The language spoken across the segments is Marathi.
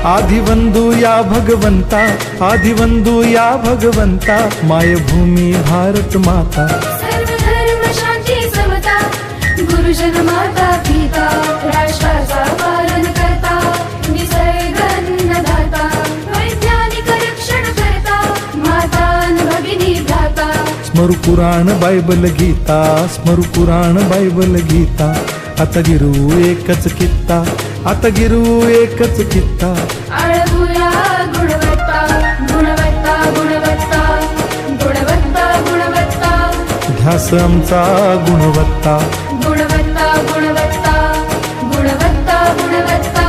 आदिवंदू या भगवंता, आदिवंदू या भगवंता, मायभूमी भारत माता. सर्व धर्म शांती समता, गुरुजन माता पिता, राष्ट्राचा पालन करता, निसर्ग अन्नदाता, वैज्ञानिक रक्षण करता, माता अन भगिनी भ्राता. स्मरू पुराण बायबल गीता, स्मरू पुराण बायबल गीता. आता गिरू एकच कित्ता, आता गिरू एकच कित्ता. आळवूया गुणवत्ता, गुणवत्ता, गुणवत्ता, गुणवत्ता, गुणवत्ता. ध्यास आमचा गुणवत्ता, गुणवत्ता, गुणवत्ता, गुणवत्ता, गुणवत्ता.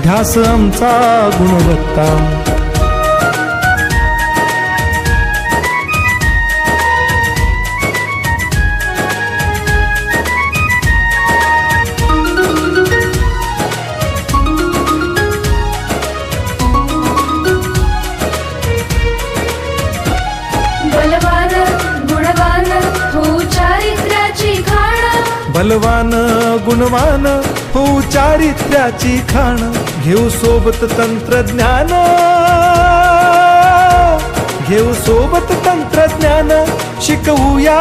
ध्यास आमचा गुणवत्ता. बलवान गुणवान हो चारित्र्याची खाण. बलवान गुणवान हो चारित्र्याची खाण. घेऊ सोबत तंत्रज्ञान, घेऊ सोबत तंत्रज्ञान. शिकवूया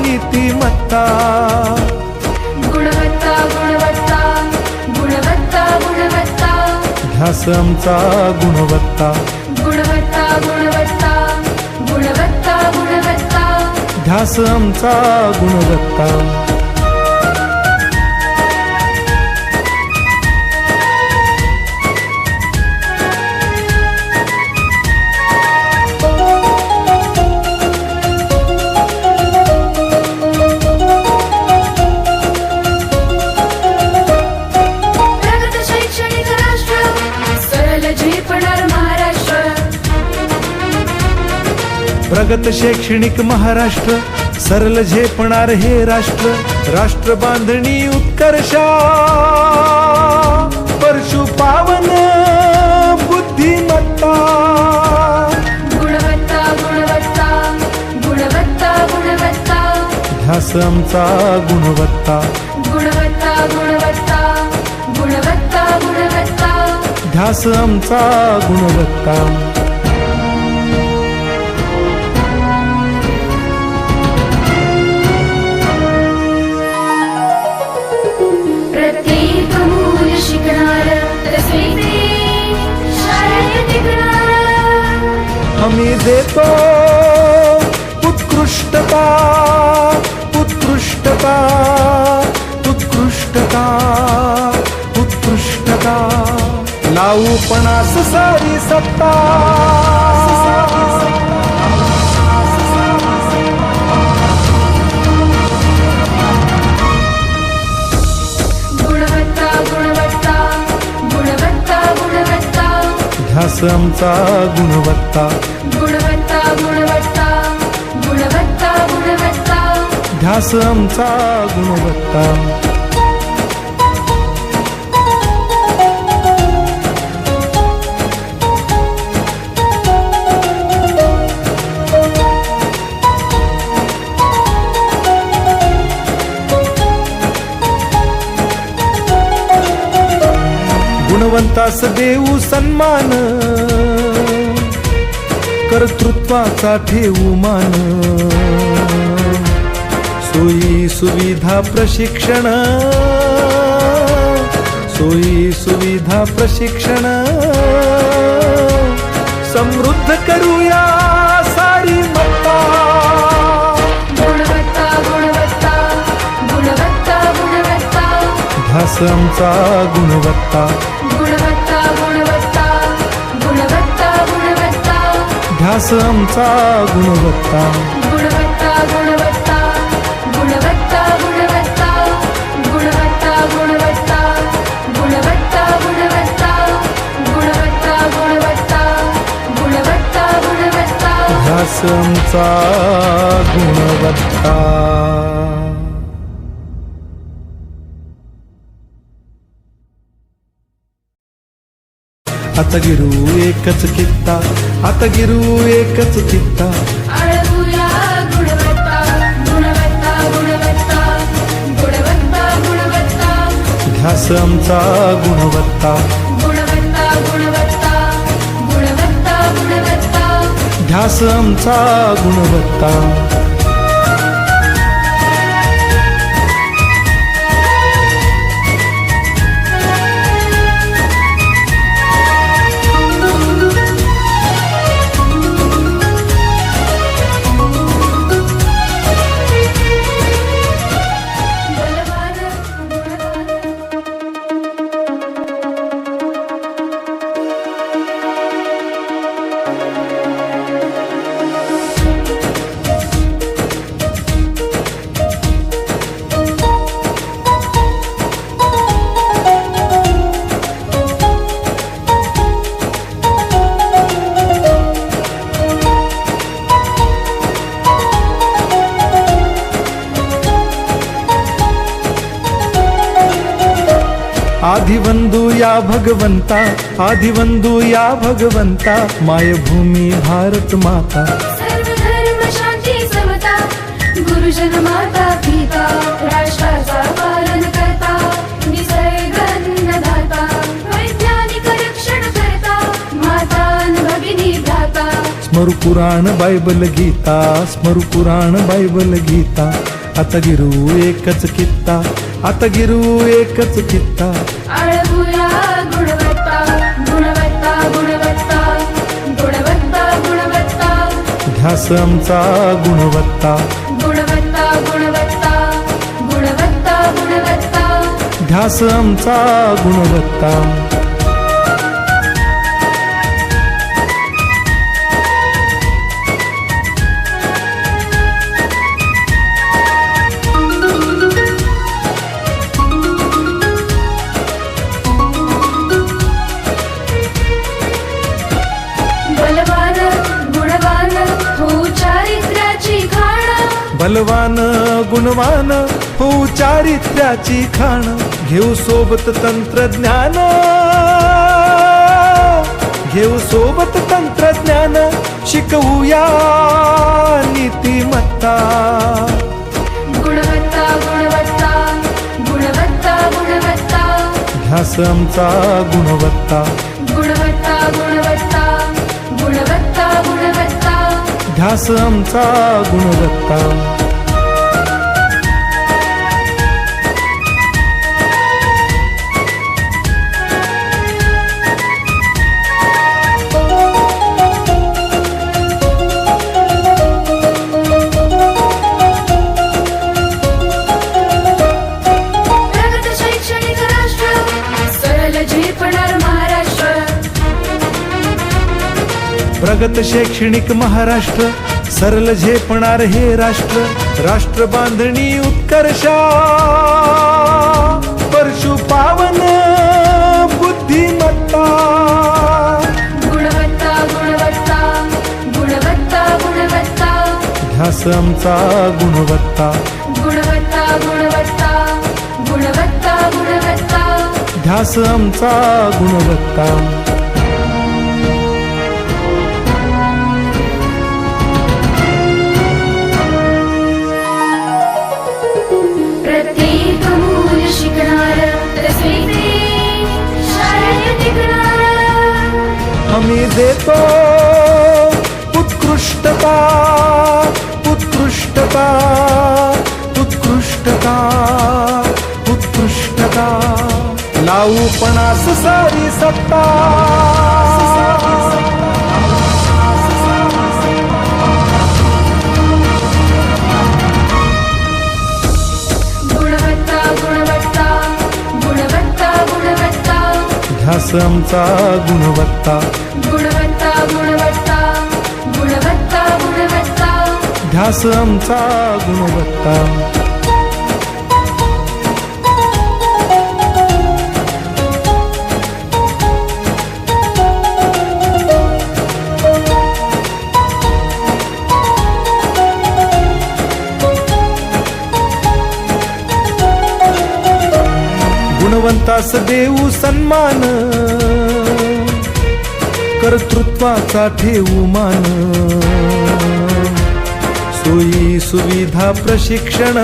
नीतिमत्ता. गुणवत्ता, गुणवत्ता, गुणवत्ता, गुणवत्ता. ध्यास आमचा गुणवत्ता, गुणवत्ता, गुणवत्ता, गुणवत्ता, गुणवत्ता. ध्यास आमचा गुणवत्ता. प्रगत शैक्षणिक राष्ट्र, सरळ झेपणार महाराष्ट्र. प्रगत शैक्षणिक महाराष्ट्र, सरल झेपणार हे राष्ट्र. राष्ट्र बांधणी उत्कर्षा, परशु पावन बुद्धिमत्ता. गुणवत्ता, गुणवत्ता, गुणवत्ता, गुणवत्ता. ध्यास आमचा गुणवत्ता, गुणवत्ता, गुणवत्ता, गुणवत्ता, गुणवत्ता. ध्यास आमचा गुणवत्ता. प्रत्येक मूल शिकणार, तसे शाळेत टिकणार. हमी देतो उत्कृष्टता, उत्कृष्टता, उत्कृष्टता, उत्कृष्टता. लावू पणास सारी सत्ता. गुणवत्ता, गुणवत्ता, गुणवत्ता, गुणवत्ता. ध्यास आमचा गुणवत्ता, गुणवत्ता, गुणवत्ता, गुणवत्ता, गुणवत्ता. ध्यास आमचा गुणवत्ता. गुणवंतास देऊ सन्मान, कर्तृत्वाचा ठेवू मान. सोयी सुविधा प्रशिक्षण, सोयी सुविधा प्रशिक्षण. समृद्ध करूया सारी मत्ता. गुणवत्ता, गुणवत्ता, गुणवत्ता, गुणवत्ता. ध्यास आमचा गुणवत्ता, गुणवत्ता, गुणवत्ता, गुणवत्ता, गुणवत्ता. ध्यास आमचा गुणवत्ता. गुणवत्ता, गुणवत्ता, गुणवत्ता, गुणवत्ता. गुणवत्ता, गुणवत्ता, गुणवत्ता, गुणवत्ता. गुणवत्ता, गुणवत्ता, गुणवत्ता, गुणवत्ता. ध्यास आमचा गुणवत्ता. आता गिरू एकच कित्ता, आता गिरू एकच कित्ता. आळवूया गुणवत्ता, गुणवत्ता, गुणवत्ता, गुणवत्ता, गुणवत्ता. ध्यास आमचा गुणवत्ता, गुणवत्ता, गुणवत्ता गुणवत्ता गुणवत्ता ध्यास आमचा गुणवत्ता. बलवान गुणवान आदिवंदू या भगवंता, आदिवंदू या भगवंता, मायभूमी भारत माता. सर्व धर्म शांती समता गुरुजन माता पिता राष्ट्राचा पालन करता निसर्ग अन्नदाता वैज्ञानिक रक्षण करता माता अन भगिनी भ्राता. स्मरू पुराण बायबल गीता, स्मरू पुराण बायबल गीता. आता गिरू एकच कित्ता, आता गिरू एकच कित्ता. आळवूया गुणवत्ता गुणवत्ता गुणवत्ता गुणवत्ता गुणवत्ता ध्यास आमचा गुणवत्ता. गुणवत्ता गुणवत्ता गुणवत्ता गुणवत्ता ध्यास आमचा गुणवत्ता. बलवान गुणवान हो चारित्र्याची खाण बलवान गुणवान हो चारित्र्याची खाण. घेऊ सोबत तंत्रज्ञान, घेऊ सोबत तंत्रज्ञान. शिकवूया नीतिमत्ता. गुणवत्ता गुणवत्ता गुणवत्ता गुणवत्ता ध्यास आमचा गुणवत्ता. गुणवत्ता गुणवत्ता गुणवत्ता गुणवत्ता ध्यास आमचा गुणवत्ता. प्रगत शैक्षणिक राष्ट्र सरळ झेपणार महाराष्ट्र. प्रगत शैक्षणिक महाराष्ट्र, सरल झेपणार हे राष्ट्र. राष्ट्र बांधणी उत्कर्षा, परशु पावन बुद्धिमत्ता. गुणवत्ता गुणवत्ता गुणवत्ता गुणवत्ता ध्यास आमचा गुणवत्ता. गुणवत्ता गुणवत्ता गुणवत्ता गुणवत्ता ध्यास आमचा गुणवत्ता. प्रत्येक मूल शिकणार तसे शाळेत टिकणार. आम्ही देतो उत्कृष्टता, उत्कृष्टता, उत्कृष्टता, उत्कृष्टता. लावू पणास सारी सत्ता. गुणवत्ता गुणवत्ता गुणवत्ता गुणवत्ता ध्यास आमचा गुणवत्ता. गुणवत्ता गुणवत्ता गुणवत्ता गुणवत्ता ध्यास आमचा गुणवत्ता. गुणवंतास देऊ सन्मान, कर्तृत्वाचा ठेवू मान. सोयी सुविधा प्रशिक्षण,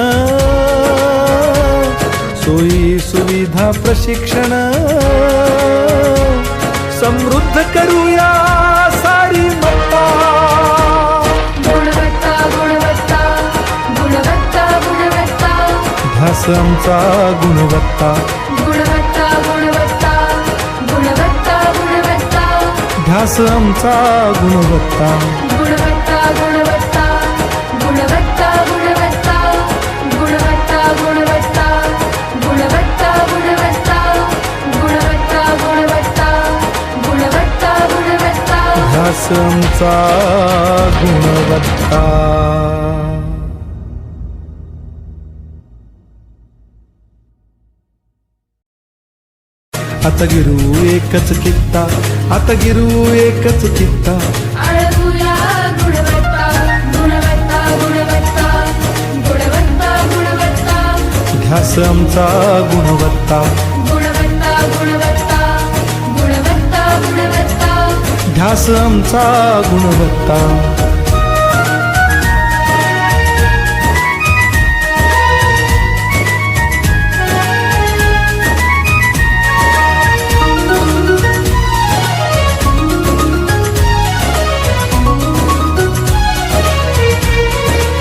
सोयी सुविधा प्रशिक्षण. समृद्ध करूया सारी मप्पा. गुणवत्ता गुणवत्ता गुणवत्ता गुणवत्ता ध्यास आमचा गुणवत्ता. गुणवत्ता गुणवत्ता गुणवत्ता गुणवत्ता ध्यास आमचा गुणवत्ता. गुणवत्ता गुणवत्ता गुणवत्ता गुणवत्ता गुणवत्ता गुणवत्ता गुणवत्ता गुणवत्ता गुणवत्ता गुणवत्ता गुणवत्ता गुणवत्ता ध्यास आमचा गुणवत्ता. आता गिरू एकच कित्ता. आता गिरू एकच कित्ता. आळगुया गुणवत्ता गुणवत्ता गुणवत्ता गुणवत्ता गुणवत्ता ध्यास आमचा गुणवत्ता. गुणवत्ता गुणवत्ता गुणवत्ता गुणवत्ता ध्यास आमचा गुणवत्ता.